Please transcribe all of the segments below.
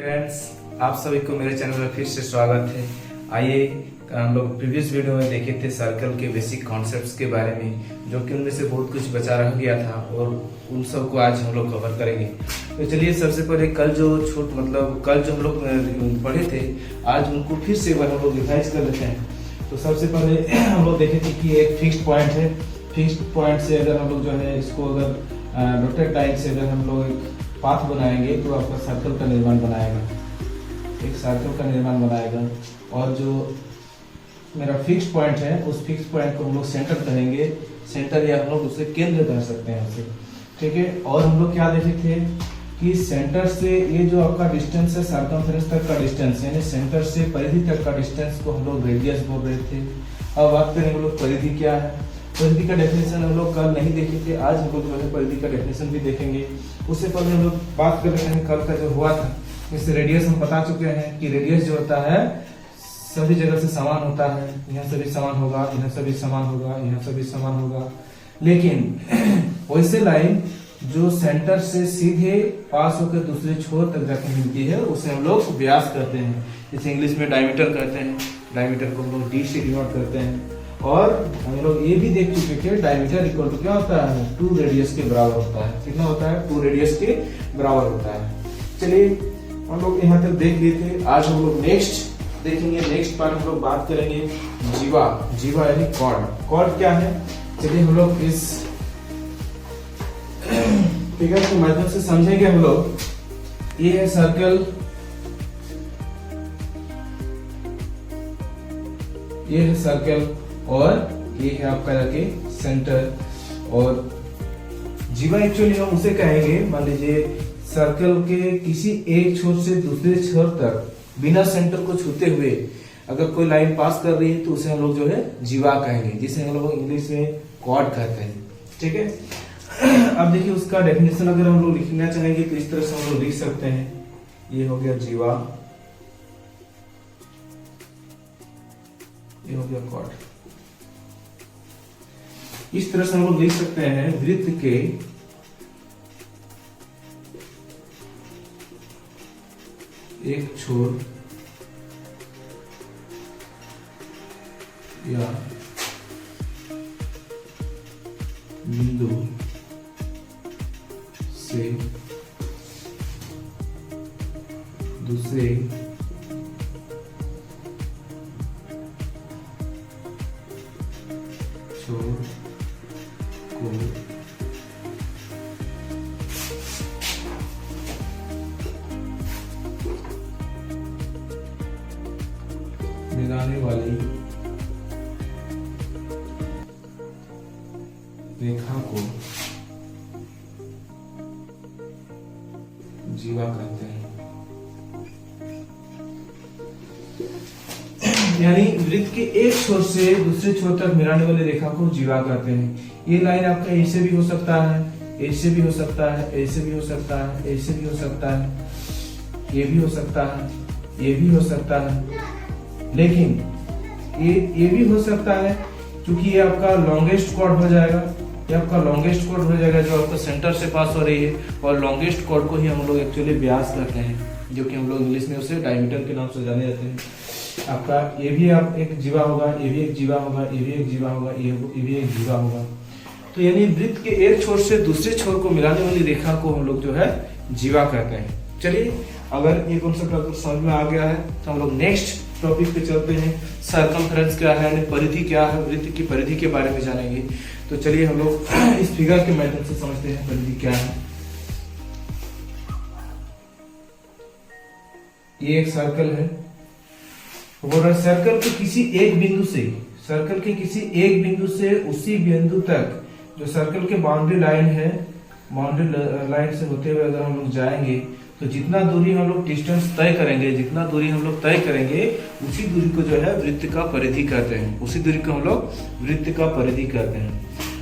Friends, आप सभी को मेरे चैनल में फिर से स्वागत है। आइए, हम लोग प्रीवियस वीडियो में देखे थे सर्कल के बेसिक कॉन्सेप्ट्स के बारे में, जो कि उनमें से बहुत कुछ बचा रह गया था और उन सब को आज हम लोग कवर करेंगे। तो चलिए, सबसे पहले कल जो हम लोग पढ़े थे, आज उनको फिर से एक बार हम लोग रिवाइज कर लेते हैं। तो सबसे पहले हम लोग देखे थे कि एक फिक्स्ड पॉइंट है। फिक्स्ड पॉइंट से अगर हम लोग जो है इसको अगर डॉटेड लाइन से अगर हम लोग एक पाथ बनाएंगे तो आपका सर्कल का निर्माण बनाएगा, एक सर्कल का निर्माण बनाएगा। और जो मेरा फिक्स्ड पॉइंट है, उस फिक्स पॉइंट को हम लोग सेंटर कहेंगे, सेंटर या हम लोग उसे केंद्र कह सकते हैं उसे, ठीक है। और हम लोग क्या देखे थे कि सेंटर से ये जो आपका डिस्टेंस है, सर्कमफ्रेंस तक का डिस्टेंस, यानी सेंटर से परिधि तक का डिस्टेंस को हम लोग रेडियस बोल रहे थे। अब बात करेंगे हम लोग परिधि क्या है। परिधि का डेफिनेशन हम लोग कल नहीं देखे थे, आज हम लोग जो है परिधि का डेफिनेशन भी देखेंगे। उससे पहले हम लोग बात कर रहे हैं कल का जो हुआ था, इससे रेडियस हम बता चुके हैं कि रेडियस जो होता है सभी जगह से समान होता है। यहाँ से भी समान होगा, यहाँ से भी समान होगा, यहाँ से भी समान होगा। लेकिन वैसे लाइन जो सेंटर से सीधे पास होकर दूसरे छोर तक जाके मिलती है, उसे हम लोग व्यास कहते हैं। इसे इंग्लिश में डायमीटर कहते हैं। डायमीटर को हम लोग डी से डिनोट करते हैं। और हम लोग ये भी देख चुके थे डायमीटर इक्वल टू क्या होता है, 2 रेडियस के बराबर होता है। कितना होता है? 2 रेडियस के बराबर होता है। चलिए, हम लोग यहाँ तक देख लिए थे। आज हम लोग नेक्स्ट देखेंगे, नेक्स्ट पार्ट हम लोग बात करेंगे जीवा। जीवा यानी कॉर्ड। कॉर्ड क्या है, चलिए हम लोग इस फिगर के माध्यम से समझेंगे। हम लोग ये है सर्कल, ये है सर्कल और ये है आपका जाके सेंटर। और जीवा एक्चुअली हम उसे कहेंगे, मान लीजिए सर्कल के किसी एक छोर से दूसरे छोर तक बिना सेंटर को छूते हुए अगर कोई लाइन पास कर रही है तो उसे हम लोग जो है जीवा कहेंगे, जिसे हम लोग इंग्लिश में कॉर्ड कहते हैं, ठीक है। अब देखिए, उसका डेफिनेशन अगर हम लोग लिखना चाहेंगे तो इस तरह से हम लोग लिख सकते हैं। ये हो गया जीवा, ये हो गया कॉर्ड। इस तरह से हम लोग लिख सकते हैं, वृत्त के एक छोर या बिंदु से दूसरे छोर को मिलाने वाली रेखा को जीवा कहते हैं। यानी वृत्त के एक छोर से दूसरे छोर तक मिलाने वाली रेखा को जीवा कहते हैं। ये लाइन आपका ऐसे भी हो सकता है, ऐसे भी हो सकता है, ऐसे भी हो सकता है, ऐसे भी हो सकता है, ये भी हो सकता है, ये भी हो सकता है। लेकिन ये भी हो सकता है क्योंकि ये आपका लॉन्गेस्ट कॉर्ड हो जाएगा। ये आपका लॉन्गेस्ट कॉर्ड हो जाएगा जो आपका सेंटर से पास हो रही है। और लॉन्गेस्ट कॉर्ड को ही हम लोग एक्चुअली व्यास कहते हैं, जो कि हम लोग इंग्लिश में उसे डायमीटर के नाम से जाने जाते हैं। आपका ये भी आप एक जीवा होगा, ये भी एक जीवा होगा, ये भी एक जीवा होगा, ये भी एक जीवा होगा। तो यानी वृत्त के एक छोर से दूसरे छोर को मिलाने वाली रेखा को हम लोग जो है जीवा कहते हैं। चलिए, अगर ये कॉन्सेप्ट आपको समझ में आ गया है तो हम लोग नेक्स्ट टॉपिक पे चलते हैं। सर्कमफ्रेंस क्या है, यानी परिधि क्या है, वृत्त की परिधि के बारे में जानेंगे। तो चलिए हम लोग इस फिगर के माध्यम से समझते हैं परिधि क्या है। ये एक सर्कल है। सर्कल के किसी एक बिंदु से, सर्कल के किसी एक बिंदु से उसी बिंदु तक जो सर्कल के बाउंड्री लाइन है, बाउंड्री लाइन से होते हुए अगर हम लोग जाएंगे तो जितना दूरी हम लोग डिस्टेंस तय करेंगे, जितना दूरी हम लोग तय करेंगे, उसी दूरी को जो है वृत्त का परिधि कहते हैं। उसी दूरी को हम लोग वृत्त का परिधि कहते हैं।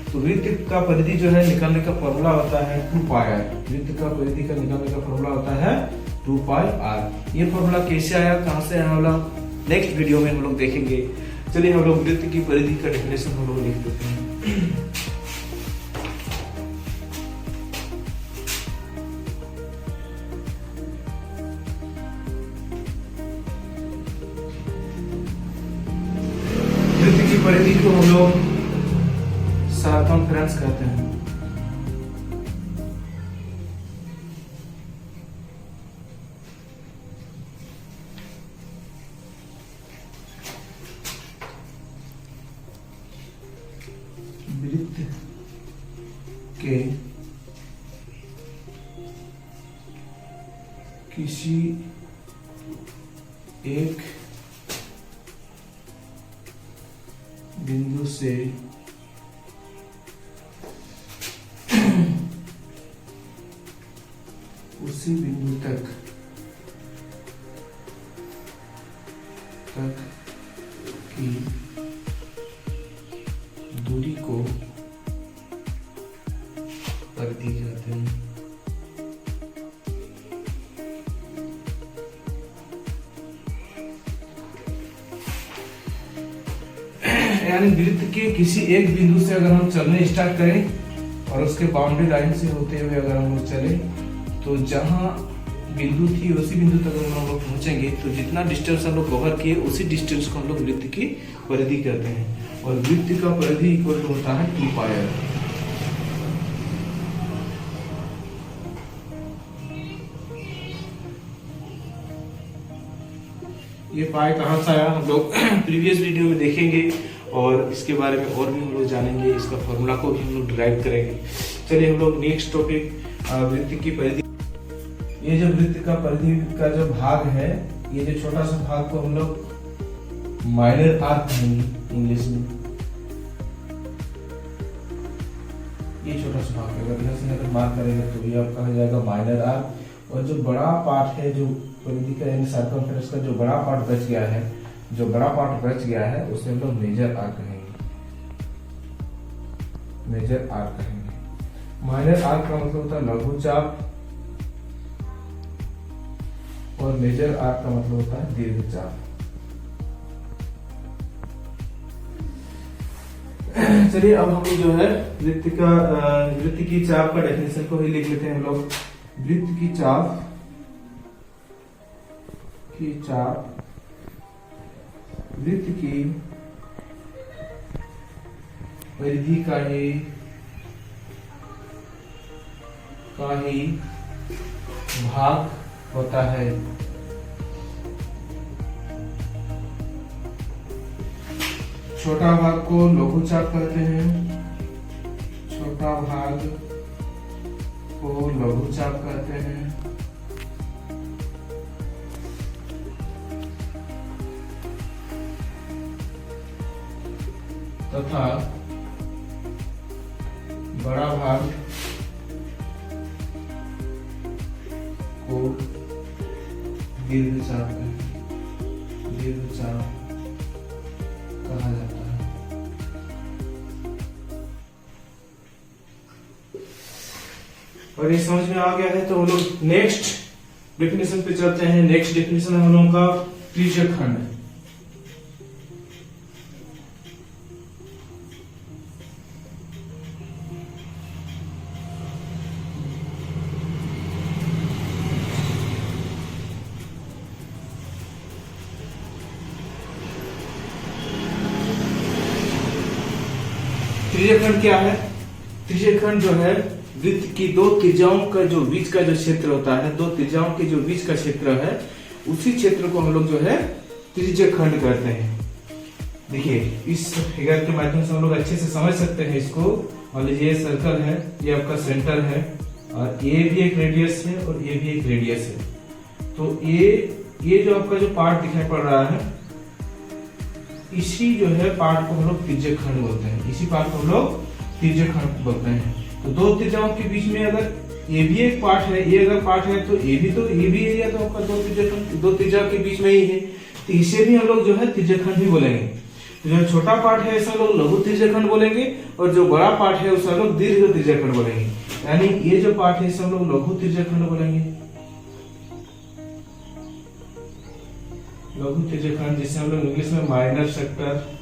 तो वृत्त का परिधि जो है निकालने का फॉर्मूला होता है 2πr। वृत्त का परिधि का निकालने का फॉर्मूला होता है 2πr। ये फॉर्मूला कैसे आया, कहां से आया, हम लोग नेक्स्ट वीडियो में हम लोग देखेंगे। चलिए, हम लोग वृत्त की परिधि का डेफिनेशन हम लोग लिख देते हैं। परिधि को हम लोग सर्कमफ्रेंस कहते हैं। वृत्त के किसी एक बिंदु से उसी बिंदु तक की दूरी को परिधि कहते हैं। यानी वृत्त के किसी एक बिंदु से अगर हम चलने स्टार्ट करें और उसके बाउंड्री लाइन से होते हुए अगर हम लोग चले, तो जहां बिंदु थी उसी बिंदु तक हम लोग पहुंचेंगे, तो जितना डिस्टेंस हम लोग कवर किए उसी डिस्टेंस को हम लोग वृत्त की परिधि कहते हैं। और वृत्त का परिधि इक्वल टू होता है 2πr। ये पाई कहाँ से आया हम लोग प्रीवियस वीडियो में देखेंगे और इसके बारे में और भी हम लोग जानेंगे, इसका फॉर्मूला को भी हम लोग डिराइव करेंगे। चलिए हम लोग नेक्स्ट टॉपिक वृत्त की परिधि। ये जो वृत्त का परिधि का जो भाग है, ये जो छोटा सा भाग को हम लोग माइनर आर्क कहेंगे इंग्लिश में। ये छोटा सा भाग अगर यहाँ से अगर मार्क करेंगे तो ये आपका हो जाएगा माइनर आर्क। और जो बड़ा पार्ट है, जो परिधि का यानी सर्कमफ्रेंस का जो बड़ा पार्ट बच गया है, उसे हम लोग मेजर आर्क कहेंगे। मेजर आर्क कहेंगे। माइनर आर्क का मतलब होता है लघु चाप और मेजर आर्क का मतलब होता है दीर्घ चाप। चलिए अब हम लोग जो है वृत्त की चाप का डेफिनेशन को ही लिख लेते हैं हम लोग। वृत्त की चाप वृत्त की परिधि का ही भाग होता है। छोटा भाग को लघु चाप कहते हैं। छोटा भाग को लघु चाप कहते हैं। तथा बड़ा भाग को दीर्घ चाप कहा जाता है। और ये समझ में आ गया है तो हम लोग नेक्स्ट डेफिनेशन पे चलते हैं। नेक्स्ट डेफिनेशन है हम लोगों का त्रिज्यक खंड। त्रिज्यक खंड क्या है? त्रिज्यक खंड जो है वृत्त की दो त्रिज्याओं का जो बीच का जो क्षेत्र होता है, दो त्रिज्याओं के जो बीच का क्षेत्र है, उसी क्षेत्र को हम लोग जो है त्रिज्यक खंड कहते हैं। देखिए इस फिगर के माध्यम से हम लोग अच्छे से समझ सकते हैं इसको। मान लीजिए ये सर्कल है, ये आपका सेंटर है और ये भी एक रेडियस है और ये भी एक रेडियस है। तो ये जो आपका जो पार्ट दिखाई पड़ रहा है, इसी जो है पार्ट को हम लोग त्रिज्यक खंड बोलते हैं। इसी पार्ट को हम लोग त्रिज्यक खंड बोलते हैं। तो दो त्रिज्याओं के बीच में अगर ये भी एक पार्ट है, ये अगर पार्ट है तो ये भी एरिया तो आपका दो त्रिज्या के बीच में ही है, तो इसे भी हम लोग जो है त्रिज्यक खंड ही बोलेंगे। तो जो छोटा पार्ट है इसे हम लोग लघु त्रिज्यक खंड बोलेंगे और जो बड़ा पार्ट है उसे हम लोग दीर्घ त्रिज्यक खंड बोलेंगे। यानी ये जो पार्ट है इसे हम लोग लघु त्रिज्यक खंड बोलेंगे। लघु त्रिज्यक खंड जिसे हम लोग इंग्लिश में माइनर सेक्टर,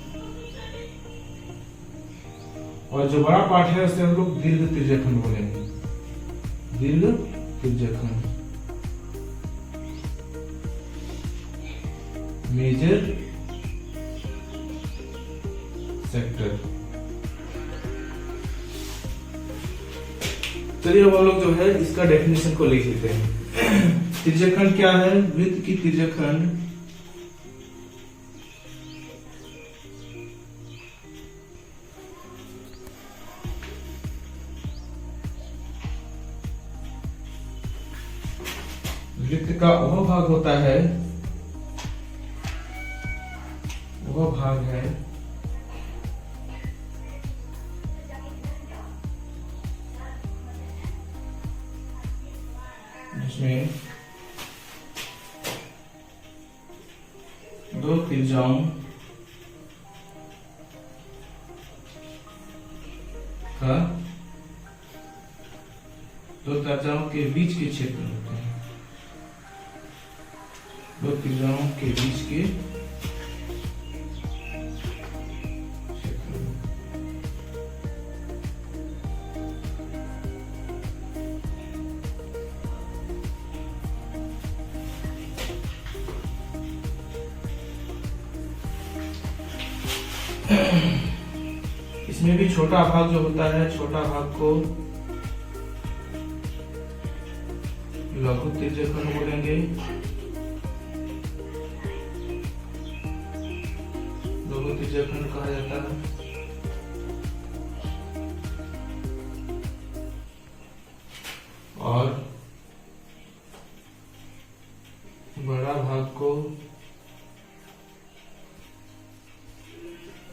और जो बड़ा पार्ट है उसे हम लोग दीर्घ त्रिज्यक खंड बोलेंगे। दीर्घ त्रिज्यक खंड, मेजर सेक्टर। चलिए अब हम लोग जो है इसका डेफिनेशन को लिख लेते हैं। त्रिज्यखंड क्या है? वृत्त की त्रिज्यखंड वृत्त का वह भाग होता है, वह भाग है जिसमें दो त्रिज्याओं का दो त्रिज्याओं के बीच के क्षेत्र होते हैं, दो त्रिज्याओं के बीच के इसमें भी छोटा भाग जो होता है, छोटा भाग को लघु त्रिज्यखंड बोलेंगे, लघु त्रिज्यखंड कहा जाता है। और बड़ा भाग को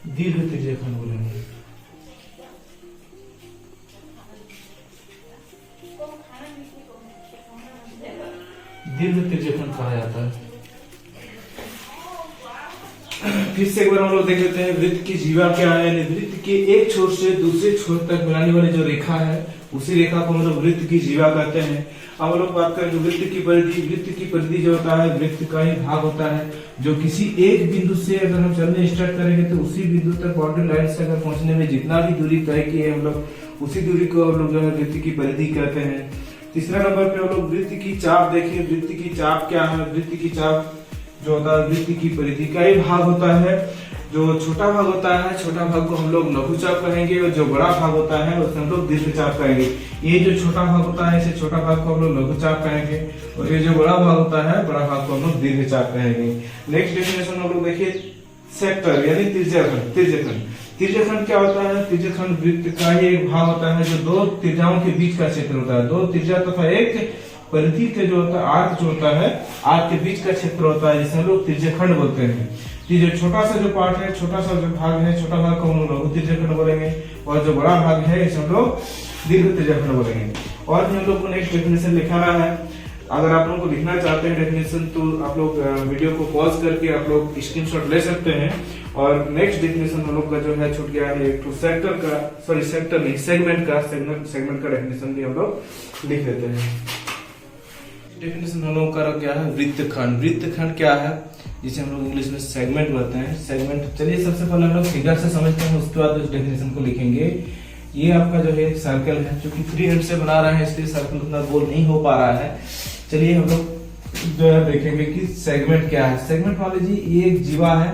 दीर्घ त्रिज्यखंड बोलेंगे। दीर्घ त्रिज्यखंड कहा जाता है। फिर से एक बार हम लोग देख लेते हैं वृत्त की जीवा क्या है। वृत्त के एक छोर से दूसरे छोर तक मिलाने वाली जो रेखा है उसी रेखा को हम लोग वृत्त की जीवा कहते हैं। अब हम लोग बात करें वृत्त की परिधि। वृत्त की परिधि जो होता है वृत्त का ही भाग होता है जो किसी एक बिंदु से अगर हम चलने स्टार्ट करेंगे तो उसी बिंदु तक बाउंड्री लाइन से अगर पहुंचने में जितना भी दूरी तय की है हम लोग उसी दूरी को हम लोग जो है वृत्त की परिधि कहते हैं। तीसरा नंबर पे हम लोग वृत्त की चाप देखें। वृत्त की चाप क्या है? वृत्त की चाप जो होता है वृत्त की परिधि का ही भाग होता है। जो छोटा भाग होता है, छोटा भाग को हम लोग लघु चाप कहेंगे और जो बड़ा भाग होता है उसे हम लोग दीर्घ चाप कहेंगे। ये जो छोटा भाग होता है इसे छोटा भाग को हम लोग लघु चाप कहेंगे और ये जो बड़ा भाग होता है बड़ा भाग को हम लोग दीर्घ चाप कहेंगे। नेक्स्ट डेफिनेशन हम लोग देखिए सेक्टर यानी त्रिज्यखंड। त्रिज्यखंड त्रिज्यखंड क्या होता है? त्रिज्यखंड वृत्त का ही एक भाग होता है जो दो त्रिज्याओं के बीच का क्षेत्र होता है। दो त्रिज्या तथा एक परिधि के जो होता है आर्क जो होता है आर्क के बीच का क्षेत्र होता है जिसे हम लोग त्रिज्यखंड बोलते हैं। जो छोटा सा जो पार्ट है, छोटा सा जो भाग है, छोटा भाग को हम लोग लघु त्रिज्यखंड बोलेंगे और जो बड़ा भाग है इसे हम लोग दीर्घ त्रिज्यखंड बोलेंगे। और भी हम लोग को नेक्स्ट डेफिनेशन लिखाना है। अगर आप लोगों को लिखना चाहते हैं डेफिनेशन तो आप लोग वीडियो को पॉज करके आप लोग स्क्रीनशॉट ले सकते हैं। और नेक्स्ट डेफिनेशन हम लोग का जो है छूट गया है एक तो सेक्टर का, सॉरी सेक्टर नहीं सेगमेंट का, सेगमेंट का डेफिनेशन भी हम लोग लिख लेते हैं। डेफिनेशन हम लोग का क्या है? वृत्तखंड। वृत्तखंड क्या है जिसे हम लोग इंग्लिश में सेगमेंट बोलते हैं। सेगमेंट चलिए सबसे पहले हम लोग फिगर से समझते हैं उसके बाद उस डेफिनेशन को लिखेंगे। ये आपका जो है सर्कल है जो कि फ्री हैंड से बना रहे हैं इसलिए सर्कल उतना गोल नहीं हो पा रहा है। चलिए हम लोग जो है देखेंगे कि सेगमेंट क्या है। सेगमेंट मान लीजिए ये एक जीवा है,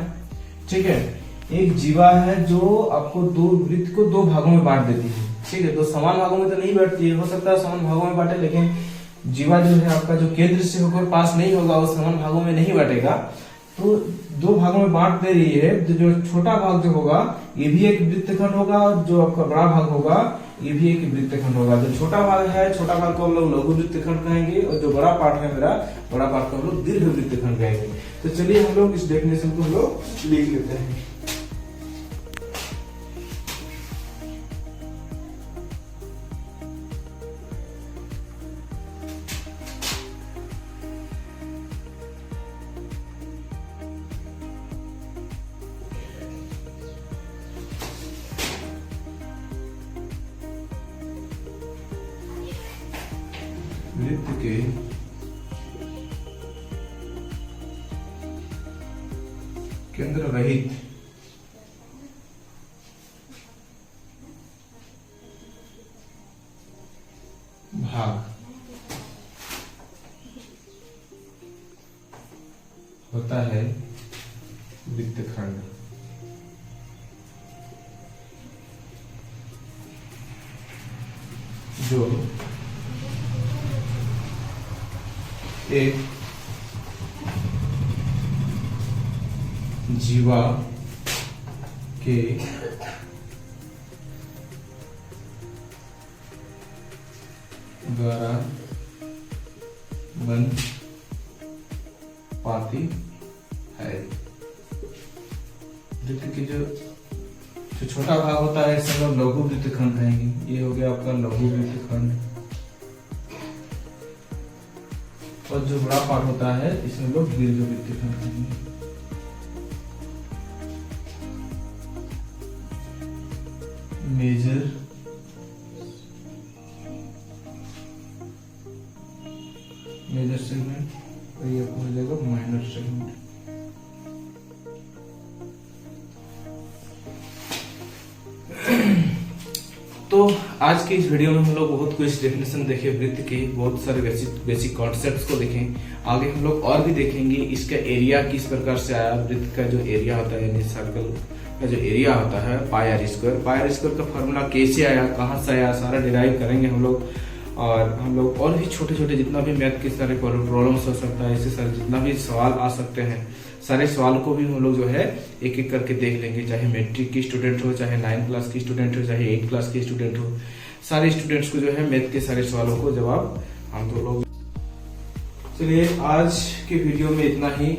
ठीक है। एक जीवा है जो आपको दो वृत्त को दो भागों में बांट देती है, ठीक है। दो समान भागों में तो नहीं बांटती है, हो सकता है समान भागों में बांटे, लेकिन जीवा जो है आपका जो केंद्र से होकर पास नहीं होगा वो समान भागों में नहीं बांटेगा। तो दो भागों में बांट दे रही है तो जो छोटा भाग जो होगा ये भी एक वृत्तखंड होगा और जो आपका बड़ा भाग होगा ये भी एक वृत्तखंड होगा। जो छोटा भाग है, छोटा भाग को हम लोग लघु वृत्तखंड कहेंगे और जो बड़ा पार्ट है मेरा, बड़ा पार्ट को हम लोग दीर्घ वृत्तखंड कहेंगे। तो चलिए हम लोग इस डेफिनेशन को हम लोग लिख लेते हैं। वृत्त के केंद्र रहित भाग होता है वृत्तखंड। जो एक जीवा के द्वारा बन पाती है। वृत्त की जो छोटा भाग होता है इसे हम लघु वृत्तखंड कहेंगे। ये हो गया आपका लघु वृत्तखंड, और जो बड़ा पार्ट होता है इसमें लोग दीर्घ वृत्तखंड कहेंगे। मेजर सेगमेंट, और ये आपको हो जाएगा माइनर सेगमेंट। तो आज की इस वीडियो में हम लोग बहुत कुछ डेफिनेशन देखे वृत्त के, बहुत सारे बेसिक कॉन्सेप्ट्स को देखें। आगे हम लोग और भी देखेंगे इसका एरिया किस प्रकार से आया, वृत्त का जो एरिया होता है यानी सर्कल का जो एरिया होता है पाई आर स्क्वायर का फार्मूला कैसे आया, कहाँ से आया, सारा डिराइव करेंगे हम लोग। और हम लोग और भी छोटे छोटे जितना भी मैथ के सारे प्रॉब्लम्स हो सकता है, इससे सारे जितना भी सवाल आ सकते हैं, सारे सवाल को भी हम लोग जो है एक एक करके देख लेंगे। चाहे मैट्रिक की स्टूडेंट हो, चाहे 9th क्लास की स्टूडेंट हो, चाहे 8th क्लास की स्टूडेंट हो, सारे स्टूडेंट्स को जो है मैथ के सारे सवालों को जवाब हम तो लोग। चलिए आज की वीडियो में इतना ही।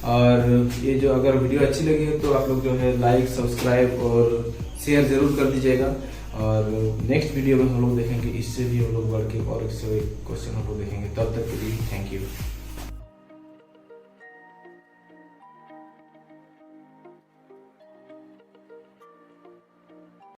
और ये जो अगर वीडियो अच्छी लगी तो आप लोग जो है लाइक, सब्सक्राइब और शेयर जरूर कर दीजिएगा। और नेक्स्ट वीडियो में हम लोग देखेंगे इससे भी हम लोग बढ़ के और इससे क्वेश्चन हम लोग देखेंगे। तब तक के लिए थैंक यू।